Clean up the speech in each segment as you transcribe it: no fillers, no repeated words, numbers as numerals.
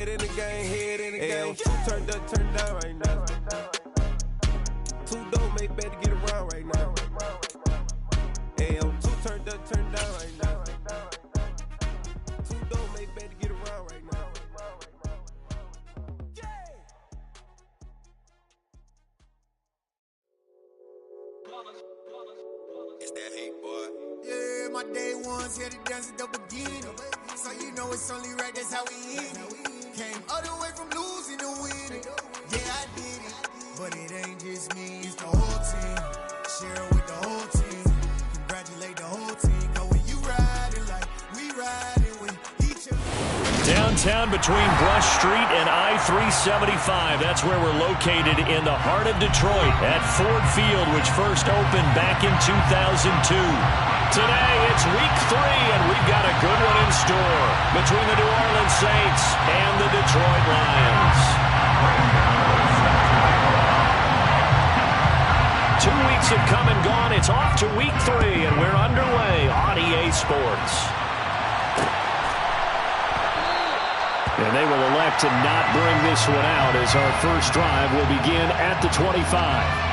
Head in the game, head in the game. Two turned up, turned down right now. Two don't make better get around right now. Hey, two turned up, turned down right now. Two don't make better get around right now. It's that hate, boy. Yeah, my day ones here to dance at the beginning. So you know it's only right, that's how we end it. Came all the way from losing to winning. Yeah, I did it. But it ain't just me, it's the whole team. Share it with the whole team. Congratulate the whole team. Cause when you riding like we riding with each other. Downtown between Brush Street and I-375. That's where we're located in the heart of Detroit at Ford Field, which first opened back in 2002. Today, it's week 3, and we've got a good one in store between the New Orleans Saints and the Detroit Lions. 2 weeks have come and gone. It's off to week 3, and we're underway on EA Sports. And they will elect to not bring this one out as our first drive will begin at the 25.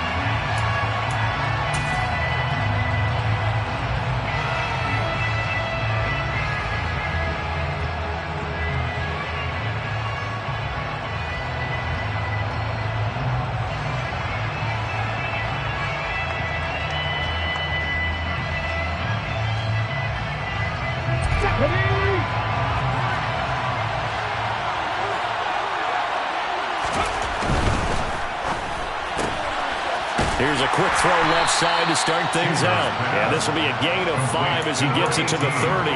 Here's a quick throw left side to start things out. Yeah, this will be a gain of 5 as he gets it to the 30.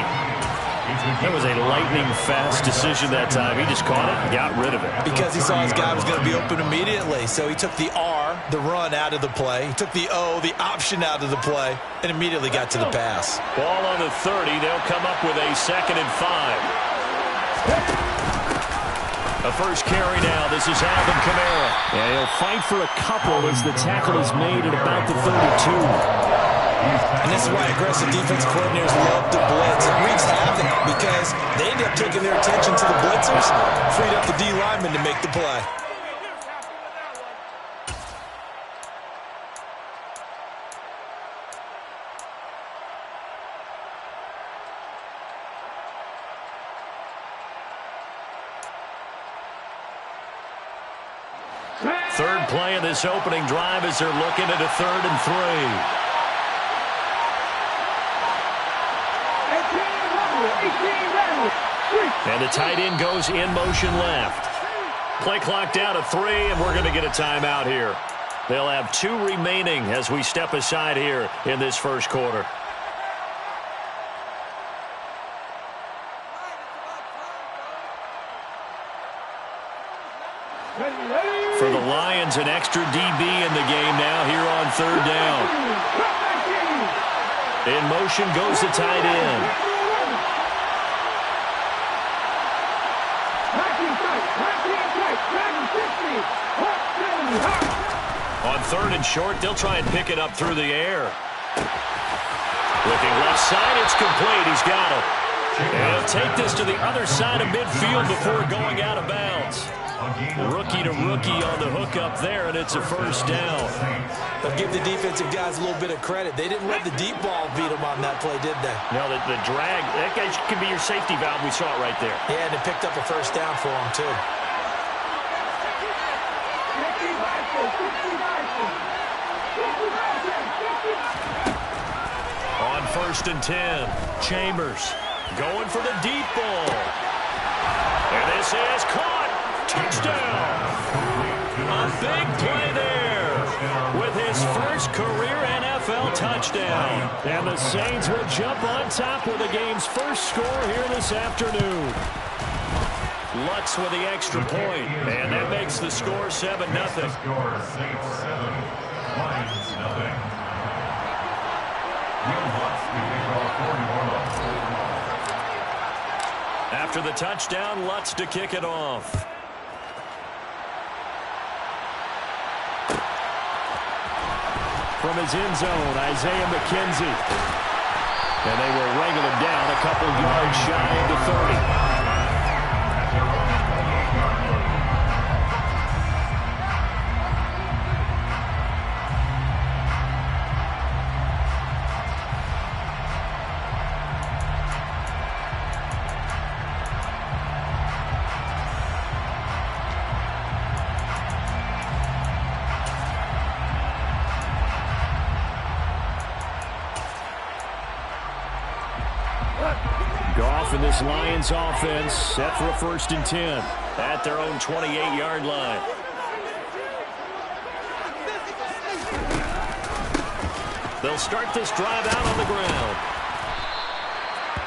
That was a lightning-fast decision that time. He just caught it and got rid of it. Because he saw his guy was going to be open immediately. So he took the R, the run, out of the play. He took the O, the option, out of the play, and immediately got to the pass. Ball on the 30. They'll come up with a 2nd and 5. A first carry now. This is Alvin Kamara. Yeah, he'll fight for a couple as the tackle is made at about the 32. And this is why aggressive defensive coordinators love to blitz. It wreaks havoc because they end up taking their attention to the blitzers, freed up the D lineman to make the play. Third play of this opening drive as they're looking at a 3rd and 3. And the tight end goes in motion left. Play clock down to 3, and we're going to get a timeout here. They'll have 2 remaining as we step aside here in this first quarter. For the Lions, an extra DB in the game now here on 3rd down. In motion goes the tight end. On 3rd and short, they'll try and pick it up through the air. Looking left side, it's complete. He's got it. And he'll take this to the other side of midfield before going out of bounds. Rookie to rookie on the hook up there, and it's a first down. They'll give the defensive guys a little bit of credit. They didn't let the deep ball beat them on that play, did they? No, the drag, that guy could be your safety valve. We saw it right there. Yeah, and it picked up a first down for them, too. On 1st and 10, Chambers going for the deep ball. And this is caught. Touchdown. A big play there with his first career NFL touchdown. And the Saints will jump on top with the game's first score here this afternoon. Lutz with the extra point, and that makes the score 7-0. After the touchdown, Lutz to kick it off. From his end zone, Isaiah McKenzie. And they will wrangle him down a couple yards shy of the 30. this Lions offense, set for a 1st and 10 at their own 28-yard line. They'll start this drive out on the ground.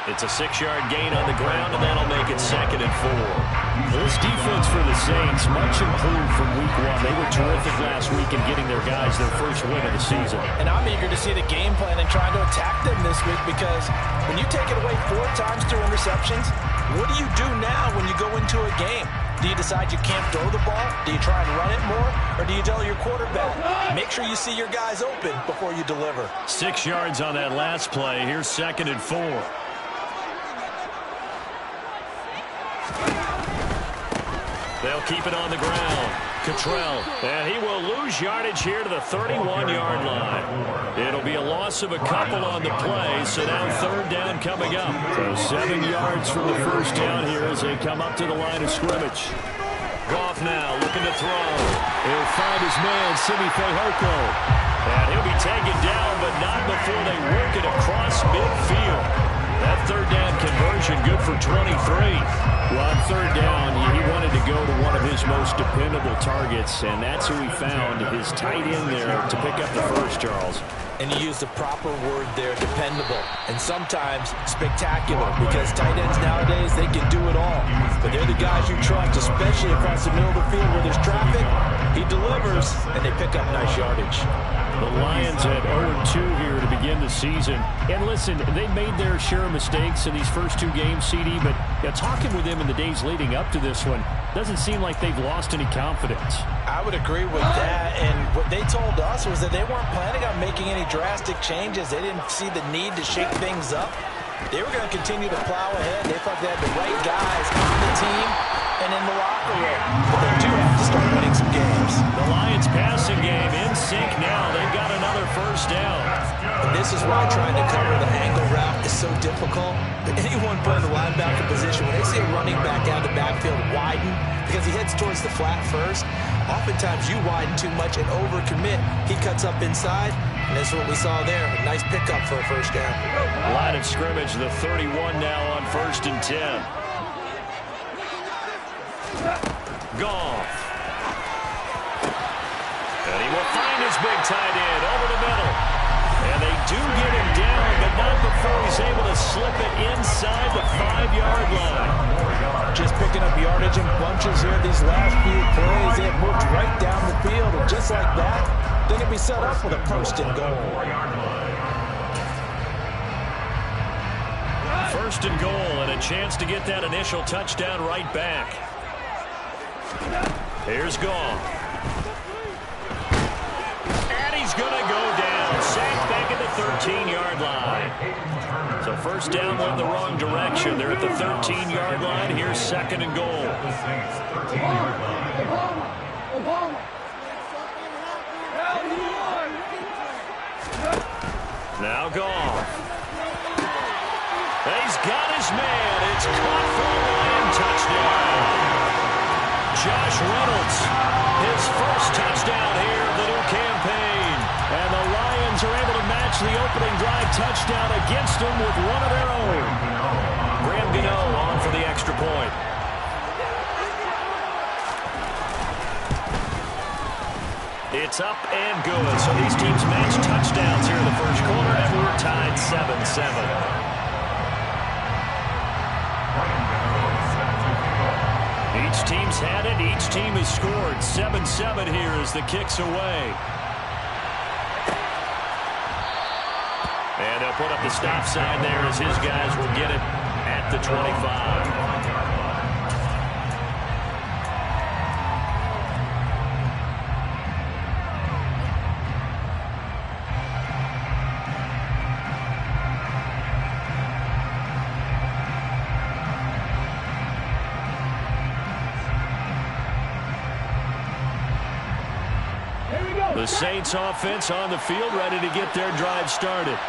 It's a 6-yard gain on the ground, and that'll make it 2nd and 4. This defense for the Saints, much improved from week 1. They were terrific last week in getting their guys their first win of the season. And I'm eager to see the game plan and trying to attack them this week, because when you take it away 4 times through interceptions, what do you do now when you go into a game? Do you decide you can't throw the ball? Do you try and run it more? Or do you tell your quarterback, make sure you see your guys open before you deliver? 6 yards on that last play. Here's 2nd and 4. They'll keep it on the ground. Cottrell, and he will lose yardage here to the 31-yard line. It'll be a loss of a couple on the play, so now 3rd down coming up. So 7 yards from the first down here as they come up to the line of scrimmage. Goff now looking to throw. He'll find his man, Simi Fehoko. And he'll be taken down, but not before they work it across midfield. That 3rd down conversion good for 23. Well, on 3rd down, he wanted to go to one of his most dependable targets, and that's who he found, his tight end there to pick up the first, Charles. And you use the proper word there, dependable, and sometimes spectacular, because tight ends nowadays, they can do it all. But they're the guys you trust, especially across the middle of the field where there's traffic. He delivers, and they pick up nice yardage. The Lions at 0-2 here to begin the season. And listen, they made their share of mistakes in these first 2 games, CD, but talking with them in the days leading up to this one, doesn't seem like they've lost any confidence. I would agree with that, and what they told us was that they weren't planning on making any drastic changes. They didn't see the need to shake things up. They were going to continue to plow ahead. They thought they had the right guys on the team and in the locker room. But they do have to start winning some games. The Lions passing game in sync now. They've got another 1st down. And this is why trying to cover the angle route is so difficult. But anyone put in the linebacker position, when they see a running back out of the backfield widen, because he heads towards the flat first, oftentimes you widen too much and overcommit. He cuts up inside, and that's what we saw there. A nice pickup for a 1st down. Line of scrimmage, the 31 now on 1st and 10. Goff. And he will find his big tight end over the middle. And they do get him down, but not before he's able to slip it inside the 5-yard line. Just picking up yardage in bunches here these last few plays. They have moved right down the field, and just like that, they're going to be set up for the 1st and goal. 1st and goal, and a chance to get that initial touchdown right back. Here's Goff. And he's going to go down. Sacked back at the 13-yard line. So 1st down went the wrong direction. They're at the 13-yard line. Here's 2nd and goal. Now Goff. He's got his man. It's caught for a Lion touchdown. Josh Reynolds, his first touchdown here of the new campaign. And the Lions are able to match the opening drive touchdown against them with one of their own. Graham Gano on for the extra point. It's up and good. So these teams match touchdowns here in the first quarter, and we're tied 7-7. Each team's had it. Each team has scored. 7-7 here as the kick's away. And they'll put up the stop sign there as his guys will get it at the 25. The Saints offense on the field, ready to get their drive started.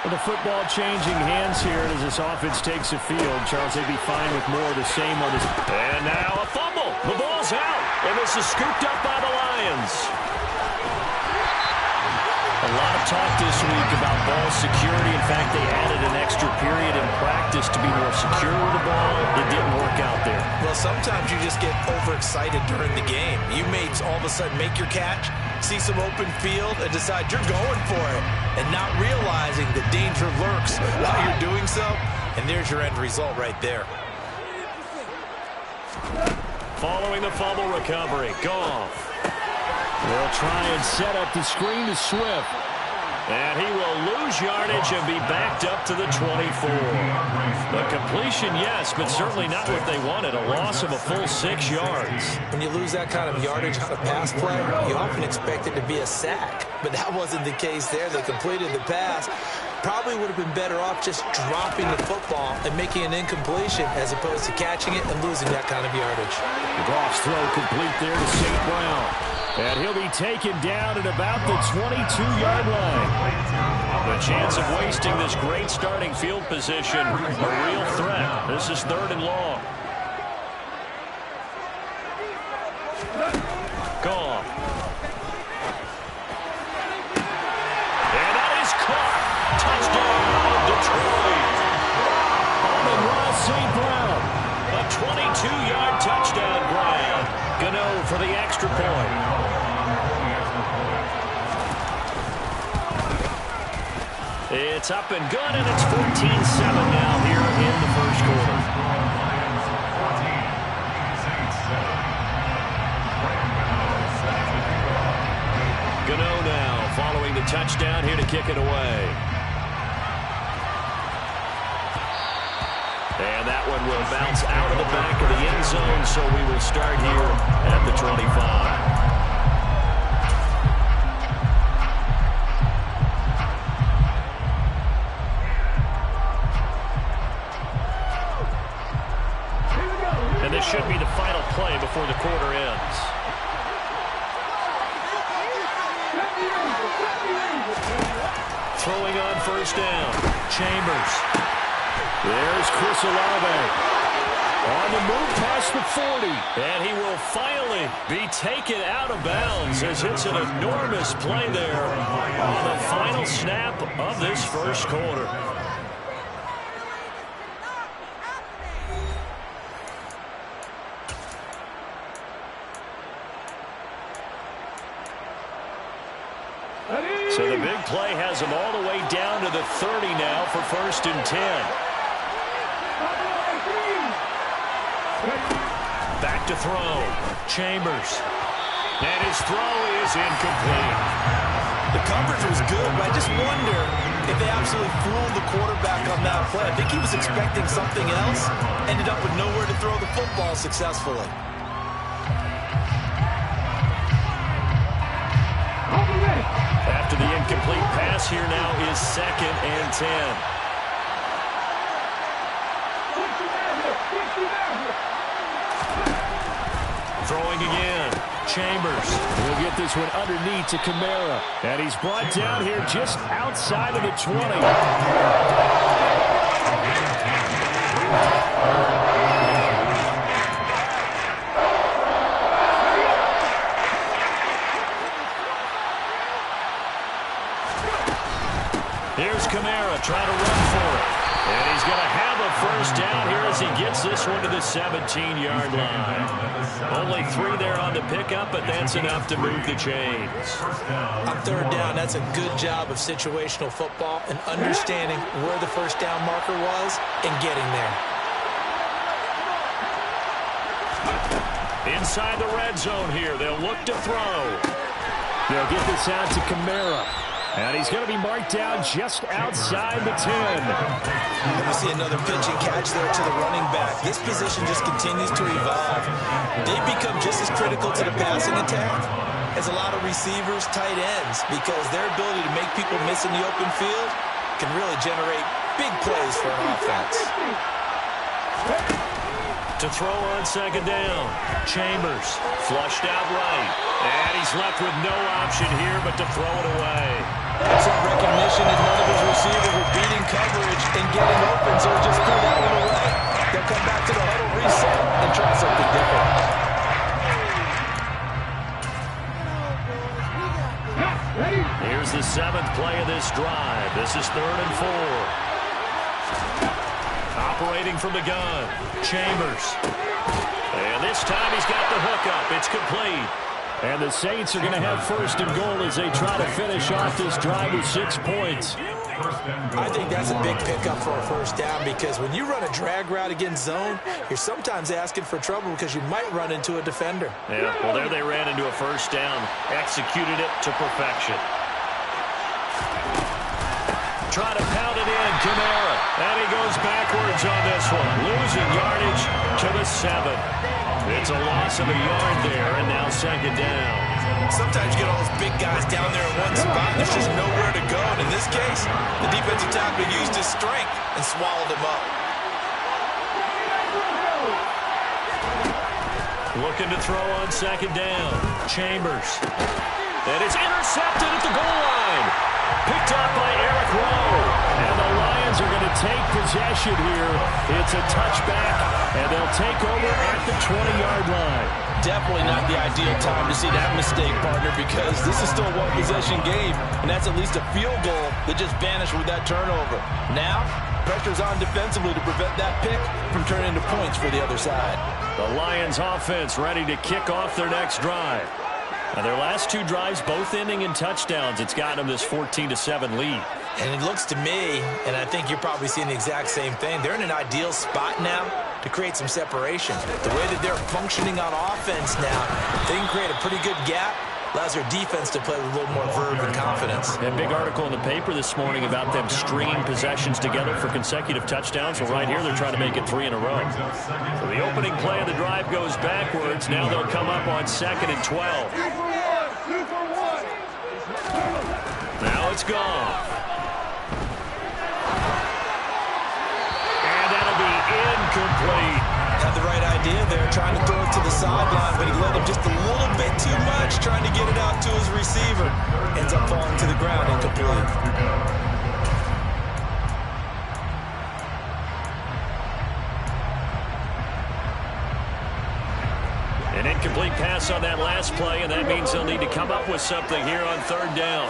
With the football changing hands here as this offense takes the field, Charles, they'd be fine with more of the same on this. And now a fumble. The ball's out, and this is scooped up by the Lions. A lot of talk this week about ball security. In fact, they added an extra period in practice to be more secure with the ball. It didn't work out there. Well, sometimes you just get overexcited during the game. You may all of a sudden make your catch, see some open field, and decide you're going for it, and not realizing the danger lurks while you're doing so. And there's your end result right there. Following the fumble recovery, Goff. They'll try and set up the screen to Swift. And he will lose yardage and be backed up to the 24. The completion, yes, but certainly not what they wanted. A loss of a full 6 yards. When you lose that kind of yardage on a pass play, you often expect it to be a sack. But that wasn't the case there. They completed the pass. Probably would have been better off just dropping the football and making an incompletion as opposed to catching it and losing that kind of yardage. Goff's throw complete there to St. Brown. And he'll be taken down at about the 22-yard line. The chance of wasting this great starting field position, a real threat. This is 3rd and long. Goff. And that is caught. Touchdown, Detroit. Amon-Ra St. Brown. A 22-yard touchdown grab. Gano for the extra point. It's up and good, and it's 14-7 now here in the first quarter. Gano now following the touchdown here to kick it away. And that one will bounce out of the back of the end zone, so we will start here at the 25. And this should be the final play before the quarter ends. Throwing on first down. Chambers. There's Chris Olave. On the move past the 40. And he will finally be taken out of bounds as it's an enormous play there on the final snap of this first quarter. So the big play has them all the way down to the 30 now for 1st and 10. Back to throw. Chambers. And his throw is incomplete. The coverage was good, but I just wonder if they absolutely fooled the quarterback on that play. I think he was expecting something else. Ended up with nowhere to throw the football successfully. After the incomplete pass, here now is 2nd and 10. Throwing again. Chambers will get this one underneath to Kamara. And he's brought down here just outside of the 20. Here's Kamara trying to run for it. And he's going to have a first down here as he gets this one to the 17-yard line. Only 3 there on the pickup, but that's enough to move the chains. On 3rd down, that's a good job of situational football and understanding where the first down marker was and getting there. Inside the red zone here, they'll look to throw. They'll get this out to Kamara. And he's going to be marked down just outside the 10. And we see another pitch and catch there to the running back. This position just continues to evolve. They've become just as critical to the passing attack as a lot of receivers, tight ends, because their ability to make people miss in the open field can really generate big plays for an offense. To throw on 2nd down. Chambers flushed out right. And he's left with no option here but to throw it away. Some recognition that none of his receivers were beating coverage and getting open, so he just threw that one away. They'll come back to the huddle, reset, and try something different. Here's the 7th play of this drive. This is 3rd and 4. Operating from the gun, Chambers. And this time he's got the hookup. It's complete. And the Saints are going to have 1st and goal as they try to finish off this drive with 6 points. I think that's a big pickup for a 1st down, because when you run a drag route against zone, you're sometimes asking for trouble because you might run into a defender. Yeah, well, there they ran into a 1st down, executed it to perfection. Try to pound it in, Kamara, and he goes backwards on this one, losing yardage to the 7. It's a loss of a yard there, and now 2nd down. Sometimes you get all those big guys down there in one spot, and there's just nowhere to go. And in this case, the defensive tackle used his strength and swallowed him up. Looking to throw on 2nd down. Chambers. And it's intercepted at the goal line. Picked up by Eric Rowe. And the Lions are going to take possession here. It's a touchback, and they'll take over at the 20-yard line. Definitely not the ideal time to see that mistake, partner, because this is still a one-possession game, and that's at least a field goal that just vanished with that turnover. Now, pressure's on defensively to prevent that pick from turning into points for the other side. The Lions offense ready to kick off their next drive. And their last 2 drives both ending in touchdowns. It's got them this 14-7 lead. And it looks to me, and I think you're probably seeing the exact same thing, they're in an ideal spot now to create some separation. The way that they're functioning on offense now, they can create a pretty good gap. Allows their defense to play with a little more verve and confidence. A big article in the paper this morning about them stringing possessions together for consecutive touchdowns. Well, right here, they're trying to make it 3 in a row. So the opening play of the drive goes backwards. Now they'll come up on 2nd and 12. Now it's gone. And that'll be incomplete. Had the right idea there, trying to throw it to the sideline, but he led him just a little bit too much, trying to get it out to his receiver. Ends up falling to the ground, incomplete. An incomplete pass on that last play, and that means they'll need to come up with something here on 3rd down.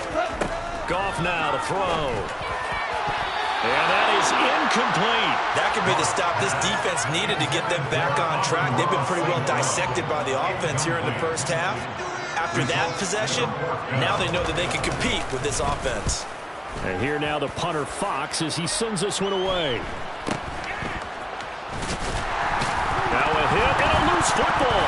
Goff now to throw. And that is incomplete. That could be the stop this defense needed to get them back on track. They've been pretty well dissected by the offense here in the 1st half. After that possession, now they know that they can compete with this offense. And here now the punter Fox as he sends this one away. Now a hit and a loose football.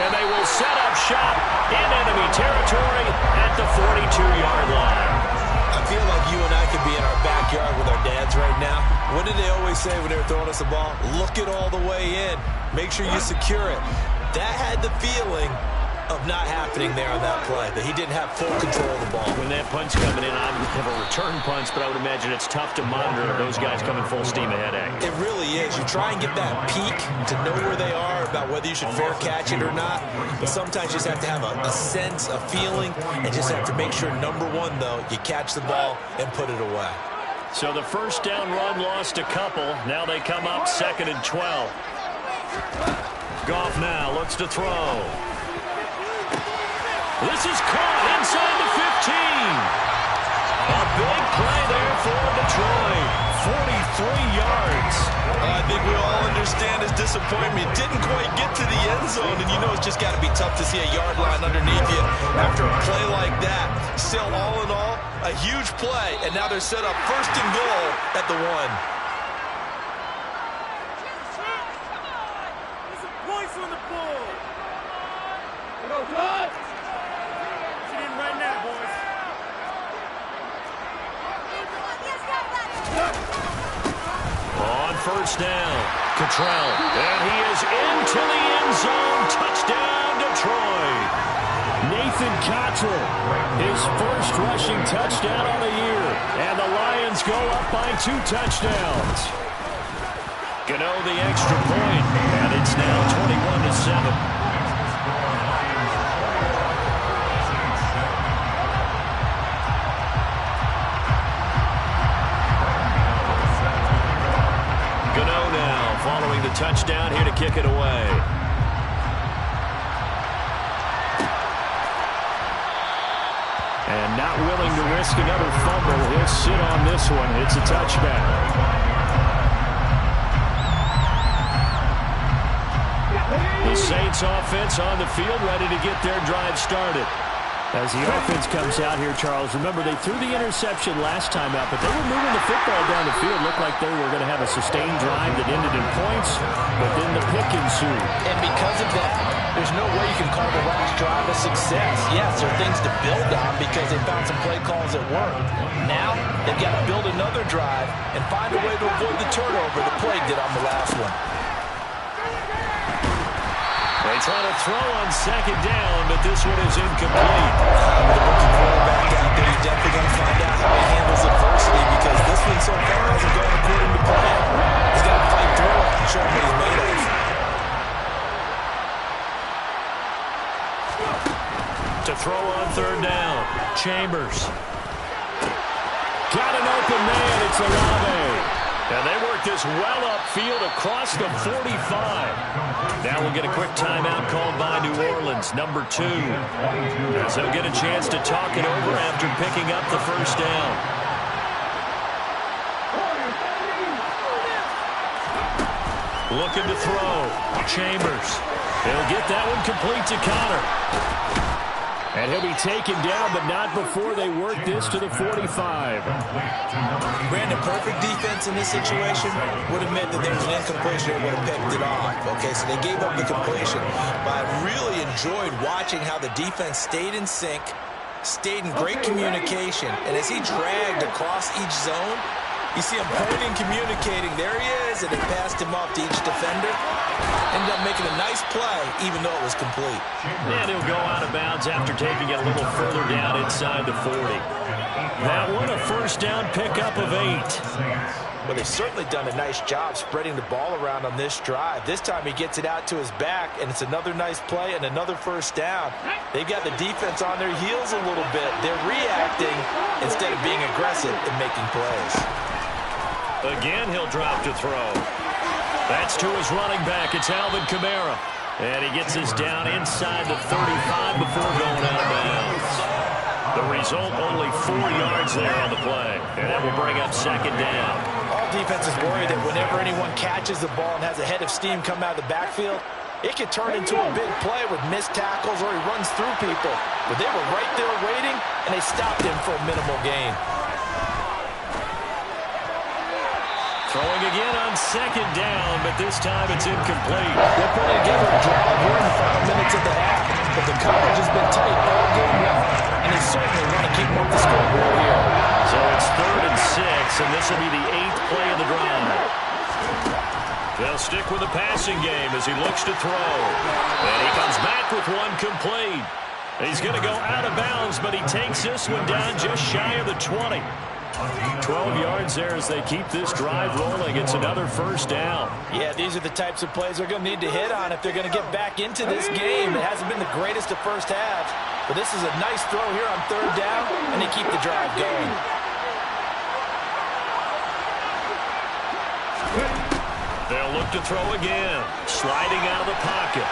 And they will set up shop in enemy territory at the 42-yard line. I feel like you and I could be in our backyard with our dads right now. What did they always say when they were throwing us the ball? Look it all the way in. Make sure you secure it. That had the feeling of not happening there on that play, that he didn't have full control of the ball. When that punch coming in, I would have a return punch, but I would imagine it's tough to monitor those guys coming full steam ahead at you. It really is. You try and get that peek to know where they are, about whether you should fair catch it or not, but sometimes you just have to have a sense, a feeling, and just have to make sure, number one, though, you catch the ball and put it away. So the 1st down run lost a couple. Now they come up 2nd and 12. Goff now looks to throw. This is caught inside the 15. A big play there for Detroit. 43 yards. I think we all understand his disappointment. Didn't quite get to the end zone, and you know it's just got to be tough to see a yard line underneath you after a play like that. Still, all in all, a huge play, and now they're set up 1st and goal at the 1. Points on the board. Go, cut. Get in right now, boys. On 1st down, Cottrell, and he is into the end zone. Touchdown, Detroit. Nathan Cottrell, his 1st rushing touchdown of the year, and the Lions go up by 2 touchdowns. Gano the extra point, and it's now 21-7. Following the touchdown here to kick it away. And now not willing to risk another fumble. He'll sit on this one. It's a touchback. The Saints offense on the field, ready to get their drive started. As the offense comes out here, Charles, remember they threw the interception last time out, but they were moving the football down the field. Looked like they were going to have a sustained drive that ended in points, but then the pick ensued. And because of that, there's no way you can call the last drive a success. Yes, there are things to build on because they found some play calls that work. Now, they've got to build another drive and find a way to avoid the turnover the play did on the last one. They try to throw on second down, but this one is incomplete. With a rookie quarterback out there, you're definitely going to find out how he handles adversity because this one so far hasn't gone according to plan. He's got to fight through it and show him what he's made of. To throw on third down, Chambers. Got an open man, it's Olave. And they work this well upfield across the 45. Now we'll get a quick timeout called by New Orleans, number 2. As they'll get a chance to talk it over after picking up the first down. Looking to throw. Chambers. He'll get that one complete to Connor. And he'll be taken down, but not before they work this to the 45. Brandon, perfect defense in this situation would have meant that there was an incompletion that would have picked it off. Okay, so they gave up the completion. But I really enjoyed watching how the defense stayed in sync, stayed in great communication. And as he dragged across each zone, you see him pointing, communicating. There he is, and they passed him off to each defender. Ended up making a nice play, even though it was complete. And he'll go out of bounds after taking it a little further down inside the 40. That one a first down pickup of 8. Well, they've certainly done a nice job spreading the ball around on this drive. This time he gets it out to his back, and it's another nice play and another first down. They've got the defense on their heels a little bit. They're reacting instead of being aggressive and making plays. Again, he'll drop to throw. That's to his running back. It's Alvin Kamara. And he gets us down inside the 35 before going out of bounds. The result, only 4 yards there on the play. And that will bring up second down. All defenses worry that whenever anyone catches the ball and has a head of steam come out of the backfield, it could turn into a big play with missed tackles or he runs through people. But they were right there waiting, and they stopped him for a minimal gain. Throwing again on second down, but this time it's incomplete. They're putting together a drive here in the final minutes of the half, but the coverage has been tight all game long, and they certainly want to keep them up the scoreboard here. So it's 3rd and 6, and this will be the 8th play of the drive. They'll stick with the passing game as he looks to throw. And he comes back with one complete. He's going to go out of bounds, but he takes this one down just shy of the 20. 12 yards there as they keep this drive rolling. It's another first down. Yeah, these are the types of plays they're going to need to hit on if they're going to get back into this game. It hasn't been the greatest of first halves, but this is a nice throw here on 3rd down, and they keep the drive going. They'll look to throw again. Sliding out of the pocket.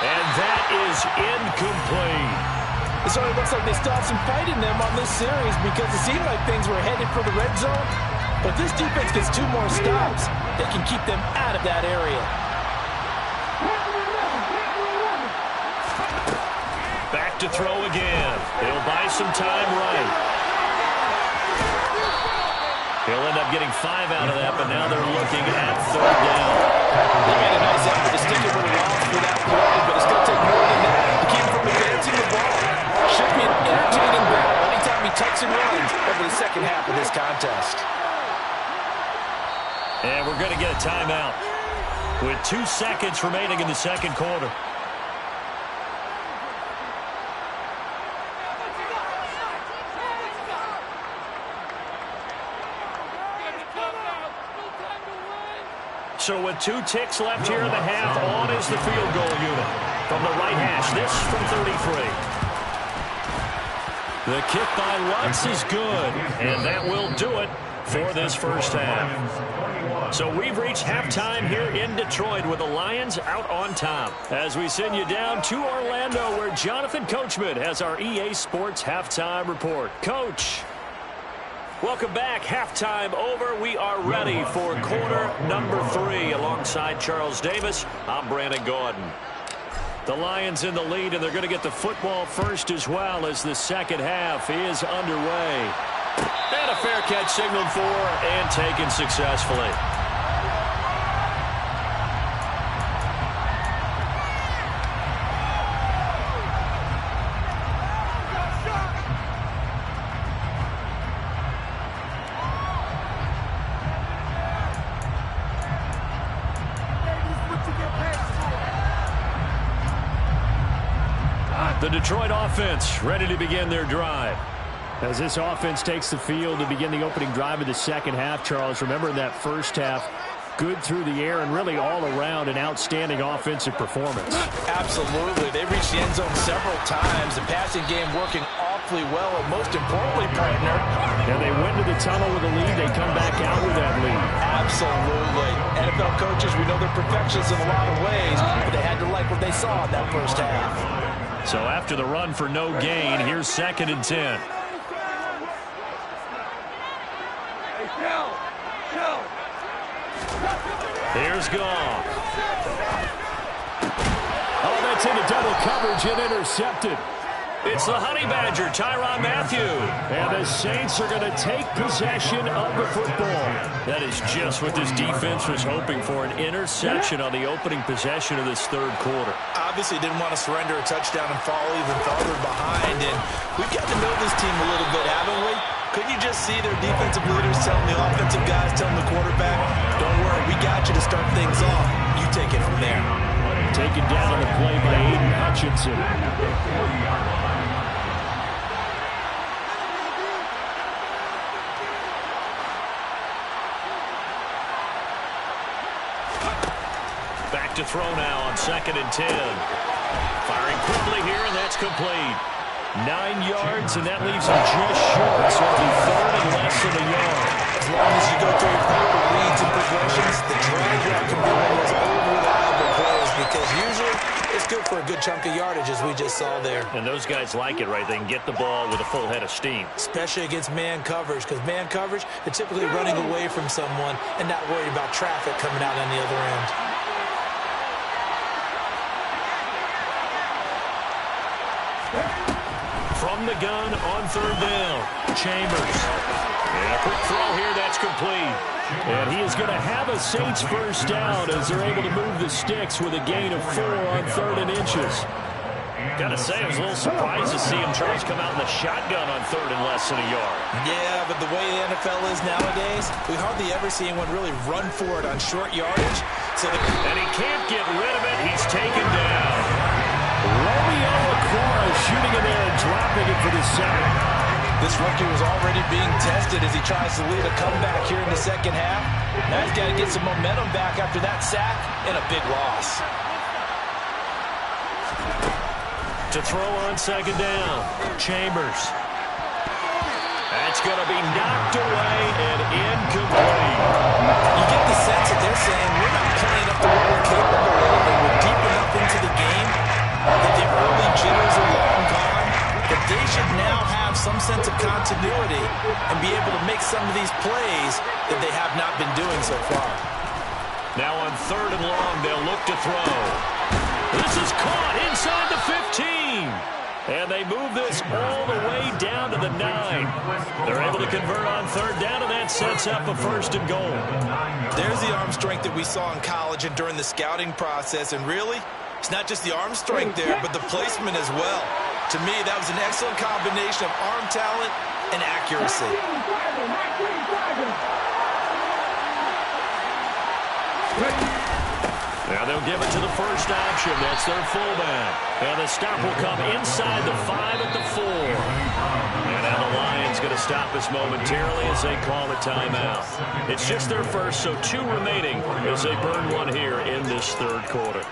And that is incomplete. It certainly looks like they still have some fight in them on this series because it seemed like things were headed for the red zone. But if this defense gets 2 more stops, they can keep them out of that area. Back to throw again. He'll buy some time right. He'll end up getting 5 out of that, but now they're looking at 3rd down. They made a nice effort to stick it with a loss for that play, but it's going to take more than that to keep from advancing the ball. Should be an entertaining battle anytime he tucks and runs over the second half of this contest. And we're going to get a timeout with 2 seconds remaining in the second quarter. So with 2 ticks left here in the half, on is the field goal unit. From the right hash, this from 33. The kick by Lutz is good, and that will do it. for this first half. So we've reached halftime here in Detroit with the Lions out on top. As we send you down to Orlando, where Jonathan Coachman has our EA Sports halftime report. Coach. Welcome back. Halftime over. We are ready for quarter number 3. Alongside Charles Davis, I'm Brandon Gaudin. The Lions in the lead, and they're going to get the football first as well as the second half is underway. And a fair catch signaled for and taken successfully. The Detroit offense ready to begin their drive. As this offense takes the field to begin the opening drive of the second half, Charles, remember in that first half, good through the air and really all around an outstanding offensive performance. Absolutely. They reached the end zone several times. The passing game working awfully well, and most importantly, partner. And they went to the tunnel with a lead. They come back out with that lead. Absolutely. NFL coaches, we know they're perfectionists in a lot of ways, but they had to like what they saw in that first half. So after the run for no gain, here's 2nd and 10. Here's Goff. Oh, that's into double coverage and intercepted. It's the Honey Badger, Tyrann Mathieu. And the Saints are going to take possession of the football. That is just what this defense was hoping for, an interception on the opening possession of this third quarter. Obviously didn't want to surrender a touchdown and fall even farther behind. And we've got to know this team a little bit, haven't we? Couldn't you just see their defensive leaders telling the offensive guys, telling the quarterback, don't worry, we got you to start things off. You take it from there. Taken down on the play by Aiden Hutchinson. Back to throw now on 2nd and 10. Firing quickly here, and that's complete. 9 yards, and that leaves him just short. So it'll be 3rd and less than a yard. As long as you go through your proper reads and progressions, the drag route can be one of those unreliable plays because usually it's good for a good chunk of yardage, as we just saw there. And those guys like it, right? They can get the ball with a full head of steam. Especially against man coverage, because man coverage, they're typically running away from someone and not worried about traffic coming out on the other end. From the gun on 3rd down, Chambers. And a quick throw here, that's complete. And he is going to have a Saints first down as they're able to move the sticks with a gain of 4 on 3rd and inches. Gotta say, I was a little surprised to see him, Charles, come out in the shotgun on 3rd and less than a yard. Yeah, but the way the NFL is nowadays, we hardly ever see anyone really run for it on short yardage. And he can't get rid of it. He's taken down. Romeo Okwara shooting in there and dropping it for the 2nd. This rookie was already being tested as he tries to lead a comeback here in the second half. Now he's got to get some momentum back after that sack and a big loss. To throw on 2nd down, Chambers. That's going to be knocked away and incomplete. You get the sense that they're saying we're not playing up to what we're capable of, and we're deep enough into the game that the early jitters are long gone, that they should now have some sense of continuity and be able to make some of these plays that they have not been doing so far. Now on 3rd and long, they'll look to throw. This is caught inside the 15. And they move this all the way down to the 9. They're able to convert on 3rd down, and that sets up a 1st and goal. There's the arm strength that we saw in college and during the scouting process. And really, it's not just the arm strength there, but the placement as well. To me, that was an excellent combination of arm talent and accuracy. Now they'll give it to the first option. That's their fullback. And the stop will come inside the 5 at the 4. And now the Lions going to stop us momentarily as they call a timeout. It's just their first, so 2 remaining as they burn one here in this third quarter.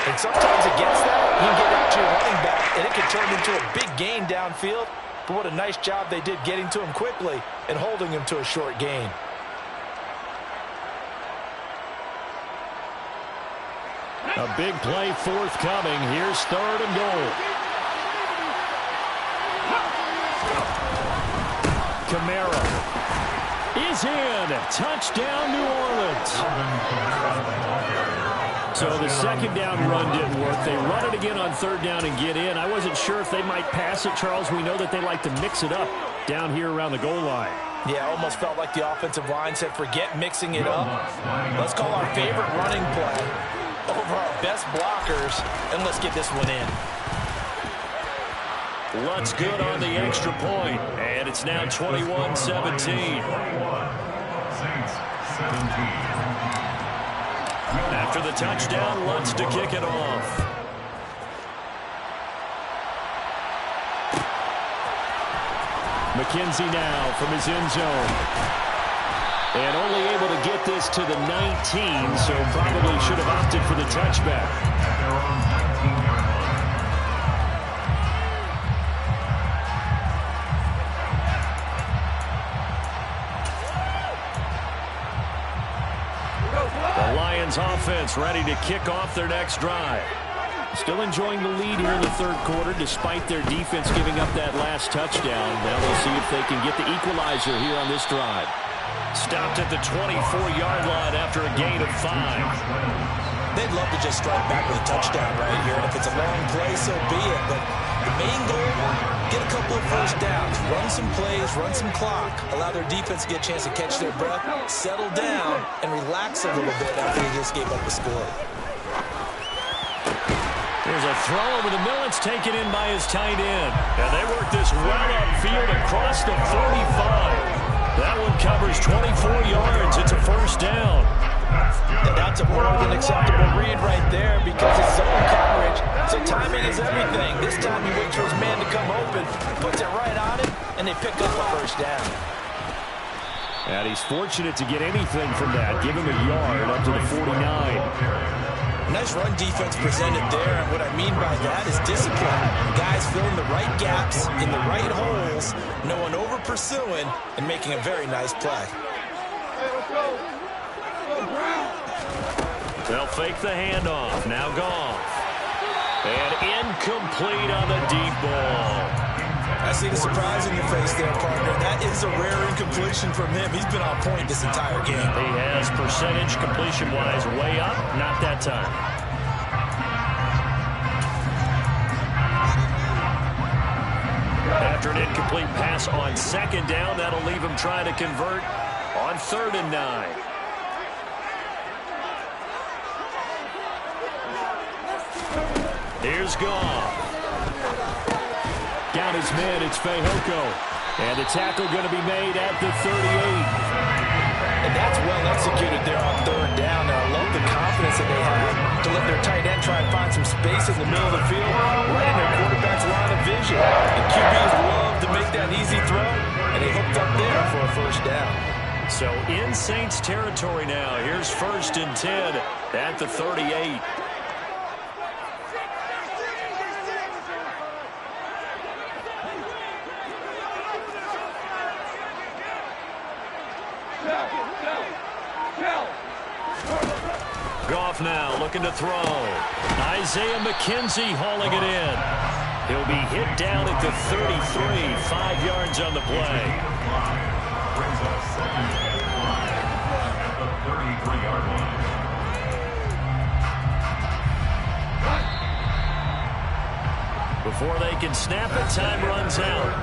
And sometimes against that, you can get out to your running back, and it can turn into a big gain downfield. But what a nice job they did getting to him quickly and holding him to a short gain. A big play forthcoming. Here's 3rd and goal. Kamara is in. Touchdown, New Orleans. So the second down run didn't work. They run it again on 3rd down and get in. I wasn't sure if they might pass it, Charles. We know that they like to mix it up down here around the goal line. Yeah, almost felt like the offensive line said, forget mixing it up. Let's call our favorite running play over our best blockers, and let's get this one in. Lutz good on the extra point, and it's now 21-17. After the touchdown, Lutz to kick it off. McKenzie now from his end zone. And only able to get this to the 19, so probably should have opted for the touchback. The Lions offense ready to kick off their next drive. Still enjoying the lead here in the 3rd quarter despite their defense giving up that last touchdown. Now we'll see if they can get the equalizer here on this drive. Stopped at the 24-yard line after a gain of 5. They'd love to just strike back with a touchdown right here, and if it's a long play, so be it. But the main goal, get a couple of first downs, run some plays, run some clock, allow their defense to get a chance to catch their breath, settle down, and relax a little bit after they just gave up a score. There's a throw over the middle. It's taken in by his tight end. And they work this well upfield across the 45. That one covers 24 yards. It's a first down. And that's a more than acceptable read right there because it's zone coverage. So timing is everything. This time he waits for his man to come open, puts it right on him, and they pick up a first down. And he's fortunate to get anything from that. Give him a yard up to the 49. Nice run defense presented there, and what I mean by that is discipline. Guys filling the right gaps in the right holes, no one over-pursuing, and making a very nice play. They'll fake the handoff. Now Goff. And incomplete on the deep ball. I see the surprise in your face there, partner. That is a rare incompletion from him. He's been on point this entire game. He has percentage completion-wise way up. Not that time. After an incomplete pass on 2nd down, that'll leave him trying to convert on 3rd and 9. Here's Goff. Down his man, it's Fehoko. And the tackle going to be made at the 38. And that's well executed there on 3rd down. And I love the confidence that they have to let their tight end try and find some space in the middle of the field, right in their quarterback's line of vision. And QBs love to make that easy throw, and they hooked up there for a first down. So in Saints territory now. Here's 1st and 10 at the 38. Goff now looking to throw. Isaiah McKenzie hauling it in. He'll be hit down at the 33, 5 yards on the play. Before they can snap it, time runs out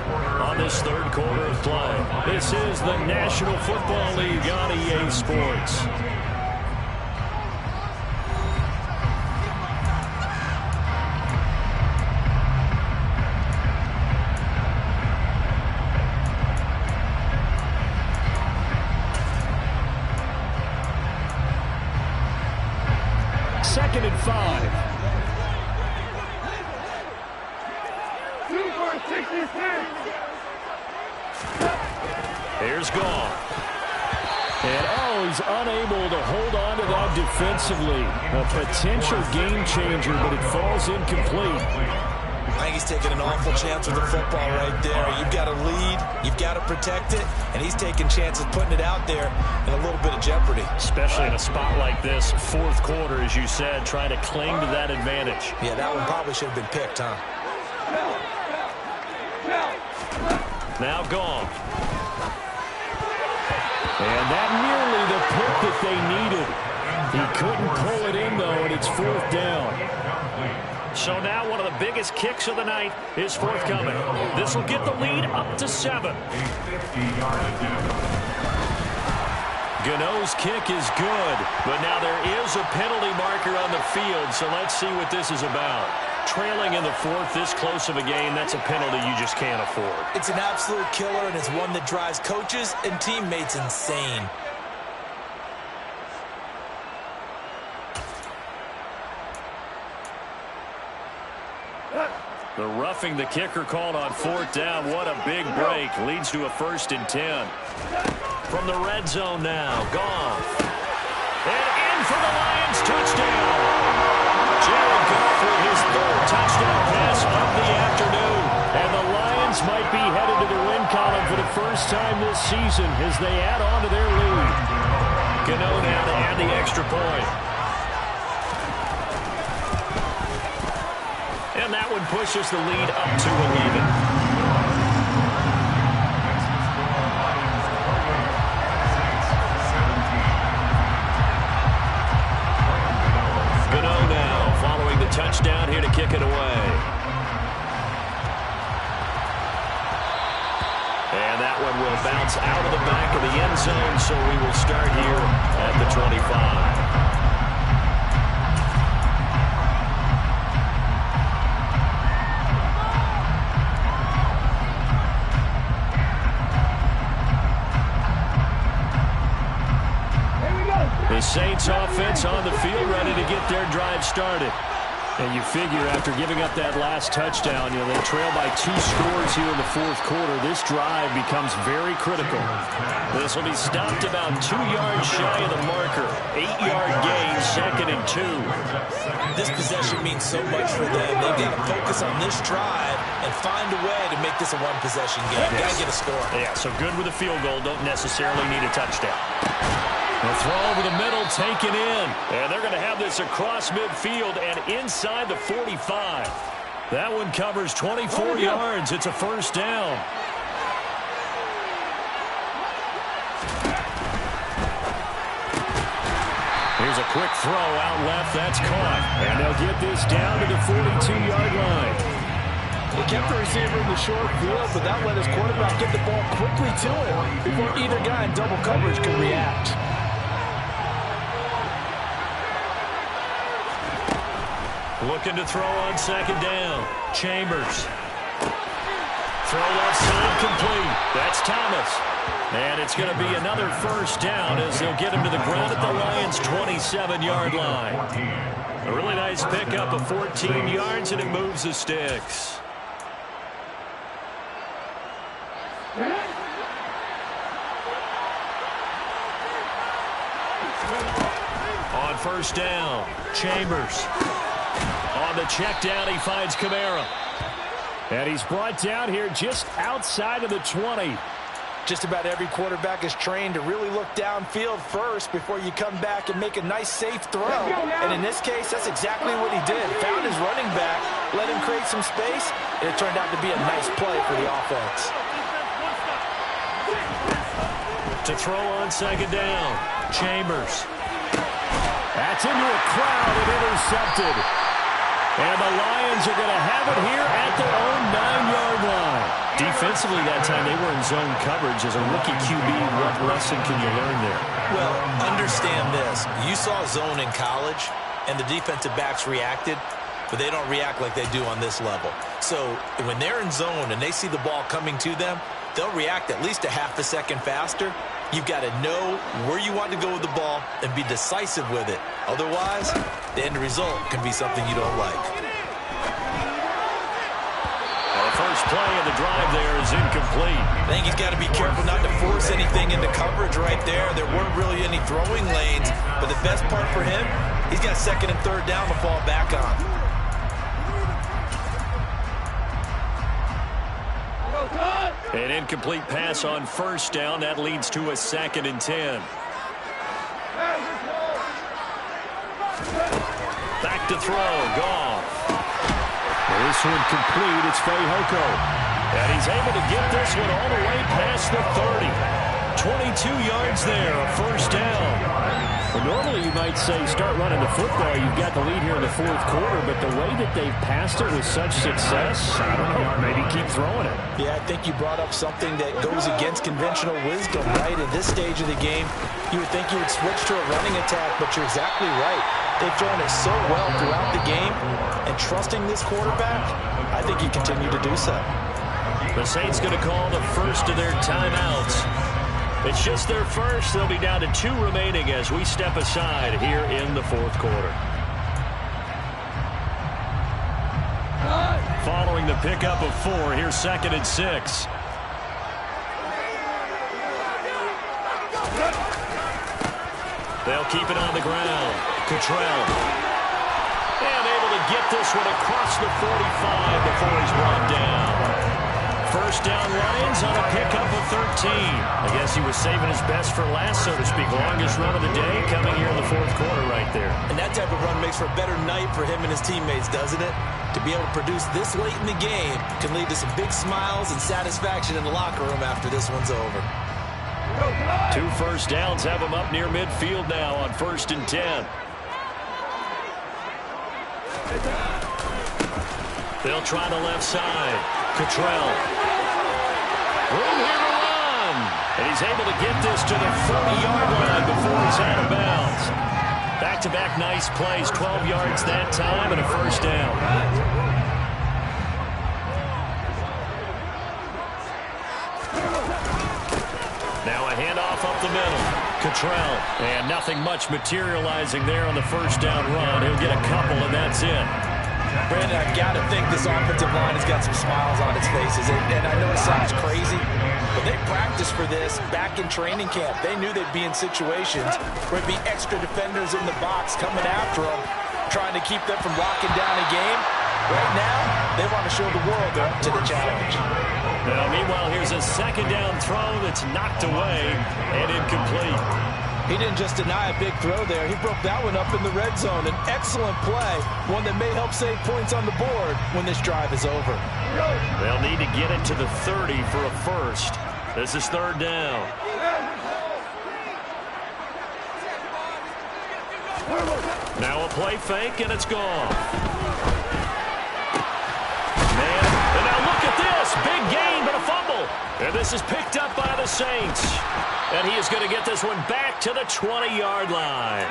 on this 3rd quarter of play. This is the National Football League on EA Sports. Second and 5. Here's Goff. And, he's unable to hold on to that defensively. A potential game changer, but it falls incomplete. I think he's taking an awful chance with the football right there. You've got to lead, you've got to protect it, and he's taking chances putting it out there in a little bit of jeopardy. Especially in a spot like this, fourth quarter, as you said, trying to cling to that advantage. Yeah, that one probably should have been picked, huh? Now gone. And that nearly the pick that they needed. He couldn't pull it in, though, and it's fourth down. So now one of the biggest kicks of the night is forthcoming. This will get the lead up to 7. Gano's kick is good, but now there is a penalty marker on the field, so let's see what this is about. Trailing in the fourth, this close of a game, that's a penalty you just can't afford. It's an absolute killer, and it's one that drives coaches and teammates insane. The roughing the kicker called on fourth down. What a big break. Leads to a 1st and 10. From the red zone now. Goff. And in for the Lions. Touchdown. Jared Goff with his 3rd touchdown pass of the afternoon. And the Lions might be headed to the win column for the first time this season as they add on to their lead. Gano now to add the extra point. And that one pushes the lead up to 11. Gano now following the touchdown here to kick it away. And that one will bounce out of the back of the end zone, so we will start here at the 25. The Saints offense on the field ready to get their drive started. And you figure after giving up that last touchdown, they trail by 2 scores here in the fourth quarter. This drive becomes very critical. This will be stopped about 2 yards shy of the marker. 8-yard gain, 2nd and 2. This possession means so much for them. They've got to focus on this drive and find a way to make this a one-possession game. Got to get a score. Yeah, so good with a field goal. Don't necessarily need a touchdown. The throw over the middle, taken in. And they're going to have this across midfield and inside the 45. That one covers 24 yards. It's a 1st down. Here's a quick throw out left. That's caught. And they'll get this down to the 42-yard line. He kept the receiver in the short field, but that let his quarterback get the ball quickly to him before either guy in double coverage could react. Looking to throw on 2nd down. Chambers. Throw left side complete. That's Thomas. And it's going to be another 1st down as they'll get him to the ground at the Lions' 27-yard line. A really nice pickup of 14 yards, and it moves the sticks. On 1st down, Chambers. On the check down, he finds Kamara. And he's brought down here just outside of the 20. Just about every quarterback is trained to really look downfield first before you come back and make a nice, safe throw. And in this case, that's exactly what he did. Found his running back, let him create some space, and it turned out to be a nice play for the offense. To throw on 2nd down, Chambers. That's into a crowd and intercepted. And the Lions are going to have it here at their own 9-yard line. Defensively that time, they were in zone coverage. As a rookie QB, what lesson can you learn there? Well, understand this. You saw zone in college, and the defensive backs reacted, but they don't react like they do on this level. So when they're in zone and they see the ball coming to them, they'll react at least a half a second faster. You've got to know where you want to go with the ball and be decisive with it. Otherwise, the end result can be something you don't like. A first play of the drive there is incomplete. I think he's got to be careful not to force anything into coverage right there. There weren't really any throwing lanes, but the best part for him, he's got second and third down to fall back on. An incomplete pass on first down. That leads to a 2nd and 10. Back to throw. Goff. This one complete. It's Fehoko. And he's able to get this one all the way past the 30. 22 yards there, a first down. Well, normally you might say start running the football. You've got the lead here in the fourth quarter, but the way that they've passed it with such success, I don't know, maybe keep throwing it. Yeah, I think you brought up something that goes against conventional wisdom, right? At this stage of the game, you would think you would switch to a running attack, but you're exactly right. They've thrown it so well throughout the game, and trusting this quarterback, I think you continue to do so. The Saints going to call the first of their timeouts. It's just their first. They'll be down to 2 remaining as we step aside here in the fourth quarter. Following the pickup of 4, here's 2nd and 6. They'll keep it on the ground. Cottrell. And able to get this one across the 45 before he's brought down. First down Lions on a pickup of 13. I guess he was saving his best for last, so to speak. Longest run of the day coming here in the fourth quarter right there. And that type of run makes for a better night for him and his teammates, doesn't it? To be able to produce this late in the game can lead to some big smiles and satisfaction in the locker room after this one's over. 2 first downs have him up near midfield now on 1st and 10. They'll try the left side. Cottrell. Room here to run. And he's able to get this to the 40-yard line before he's out of bounds. Back-to-back nice plays. 12 yards that time and a first down. Now a handoff up the middle. Cottrell. And nothing much materializing there on the first down run. He'll get a couple, and that's it. Brandon, I've got to think this offensive line has got some smiles on its faces. And I know it sounds crazy, but they practiced for this back in training camp. They knew they'd be in situations where there'd be extra defenders in the box coming after them, trying to keep them from locking down a game. Right now, they want to show the world they're up to the challenge. Now, meanwhile, here's a second down throw that's knocked away and incomplete. He didn't just deny a big throw there. He broke that one up in the red zone. An excellent play, one that may help save points on the board when this drive is over. They'll need to get it to the 30 for a first. This is 3rd down. Now a play fake, and it's gone. Man, and now look at this. Big gain, but a fumble. And this is picked up by the Saints. And he is going to get this one back to the 20-yard line.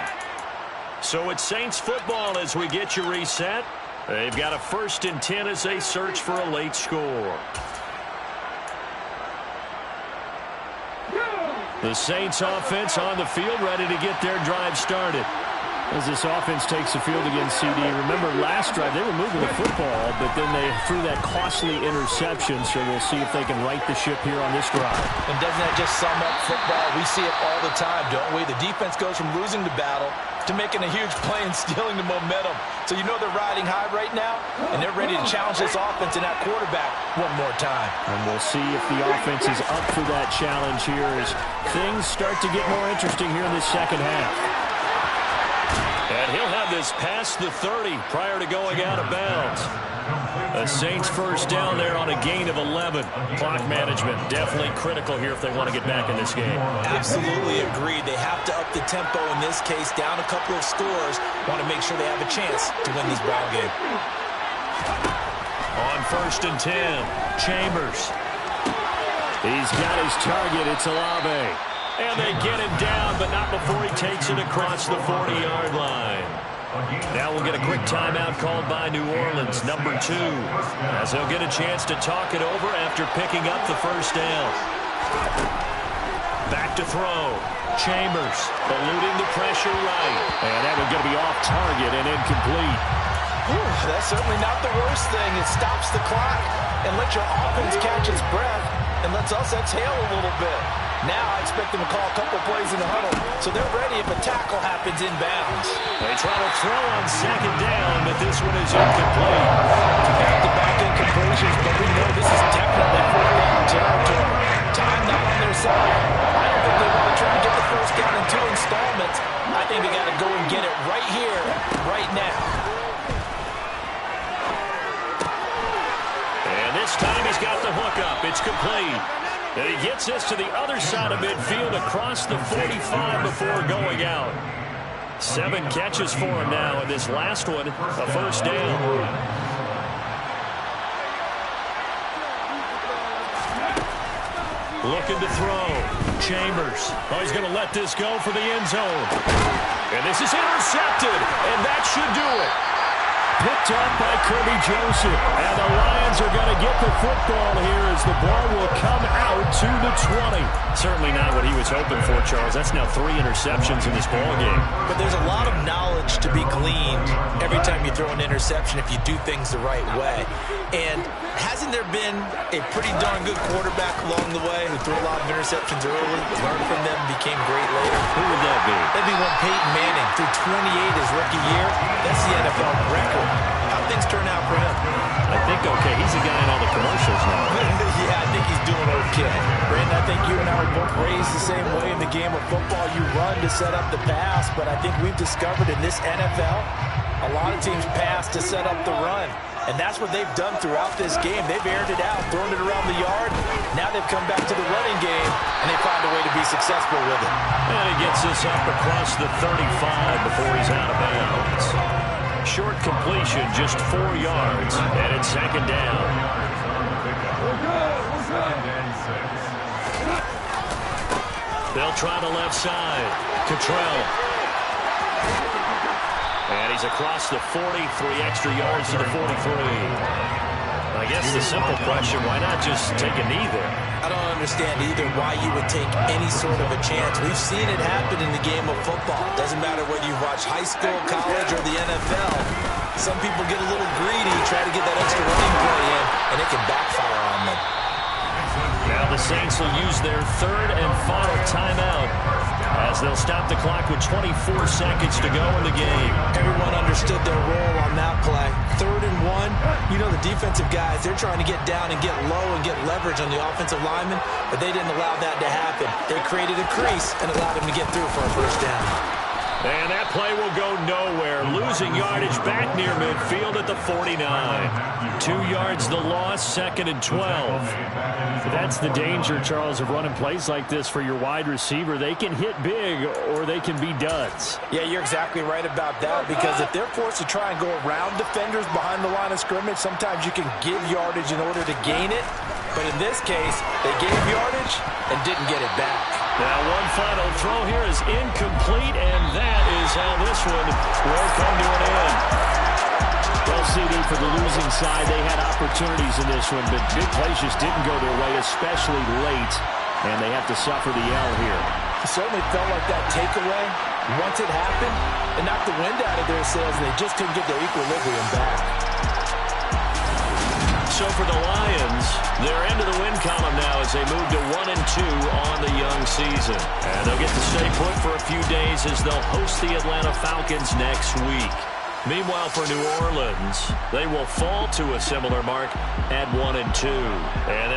So it's Saints football as we get you reset. They've got a 1st and 10 as they search for a late score. The Saints offense on the field ready to get their drive started. As this offense takes the field against CD. Remember, last drive, they were moving the football, but then they threw that costly interception, so we'll see if they can right the ship here on this drive. And doesn't that just sum up football? We see it all the time, don't we? The defense goes from losing the battle to making a huge play and stealing the momentum. So you know they're riding high right now, and they're ready to challenge this offense and that quarterback one more time. And we'll see if the offense is up for that challenge here as things start to get more interesting here in this second half. And he'll have this past the 30 prior to going out of bounds. A Saints first down there on a gain of 11. Clock management definitely critical here if they want to get back in this game. Absolutely agreed. They have to up the tempo in this case, down a couple of scores. Want to make sure they have a chance to win this ball game. On 1st and 10, Chambers. He's got his target. It's Olave. And they get him down, but not before he takes it across the 40-yard line. Now we'll get a quick timeout called by New Orleans, number 2, as they'll get a chance to talk it over after picking up the first down. Back to throw. Chambers eluding the pressure right. And that one's going to be off target and incomplete. That's certainly not the worst thing. It stops the clock and lets your offense catch its breath and lets us exhale a little bit. Now I expect them to call a couple plays in the huddle, so they're ready if a tackle happens inbounds. They try to throw on second down, but this one is incomplete. Back-to-back incompletions, but we know this is definitely fourth down territory. Time not on their side. I don't think they want to try to get the first down in 2 installments. I think they got to go and get it right here, right now. And this time he's got the hook up. It's complete. And he gets this to the other side of midfield across the 45 before going out. 7 catches for him now, and this last one, a first down. Looking to throw. Chambers. Oh, he's going to let this go for the end zone. And this is intercepted, and that should do it. Picked up by Kirby Joseph. And the Lions are going to get the football here as the ball will come out to the 20. Certainly not what he was hoping for, Charles. That's now 3 interceptions in this ball game. But there's a lot of knowledge to be gleaned every time you throw an interception if you do things the right way. And hasn't there been a pretty darn good quarterback along the way who threw a lot of interceptions early, learned from them, became great later? Who would that be? That'd be one Peyton Manning threw 28 his rookie year. That's the NFL record. How things turn out for him? I think okay. He's the guy in all the commercials now. Yeah, I think he's doing okay. Brandon, I think you and I were both raised the same way in the game of football. You run to set up the pass, but I think we've discovered in this NFL, a lot of teams pass to set up the run. And that's what they've done throughout this game. They've aired it out, thrown it around the yard. Now they've come back to the running game, and they find a way to be successful with it. And he gets this up across the 35 before he's out of bounds. Short completion, just 4 yards, and it's second down. They'll try the left side. Cottrell. And he's across the 40, 3 extra yards to the 43. I guess the simple question, why not just take a knee there? I don't understand either why you would take any sort of a chance. We've seen it happen in the game of football. Doesn't matter whether you watch high school, college, or the NFL. Some people get a little greedy, try to get that extra running play in, and it can backfire on them. Now the Saints will use their 3rd and final timeout as they'll stop the clock with 24 seconds to go in the game. Everyone understood their role on that play. 3rd and 1. You know the defensive guys, they're trying to get down and get low and get leverage on the offensive linemen, but they didn't allow that to happen. They created a crease and allowed him to get through for a first down. And that play will go nowhere. Losing yardage back near midfield at the 49. 2 yards the loss, 2nd and 12. That's the danger, Charles, of running plays like this for your wide receiver. They can hit big or they can be duds. Yeah, you're exactly right about that, because if they're forced to try and go around defenders behind the line of scrimmage, sometimes you can give yardage in order to gain it. But in this case, they gave yardage and didn't get it back. Now one final throw here is incomplete, and that is how this one will come to an end. Well, CD, for the losing side, they had opportunities in this one, but big plays just didn't go their way, especially late, and they have to suffer the L here. It certainly felt like that takeaway, once it happened, it knocked the wind out of their sails, and they just couldn't get their equilibrium back. So for the Lions, they're into the win column now as they move to 1-2 on the young season. And they'll get to stay put for a few days as they'll host the Atlanta Falcons next week. Meanwhile, for New Orleans, they will fall to a similar mark at 1-2. And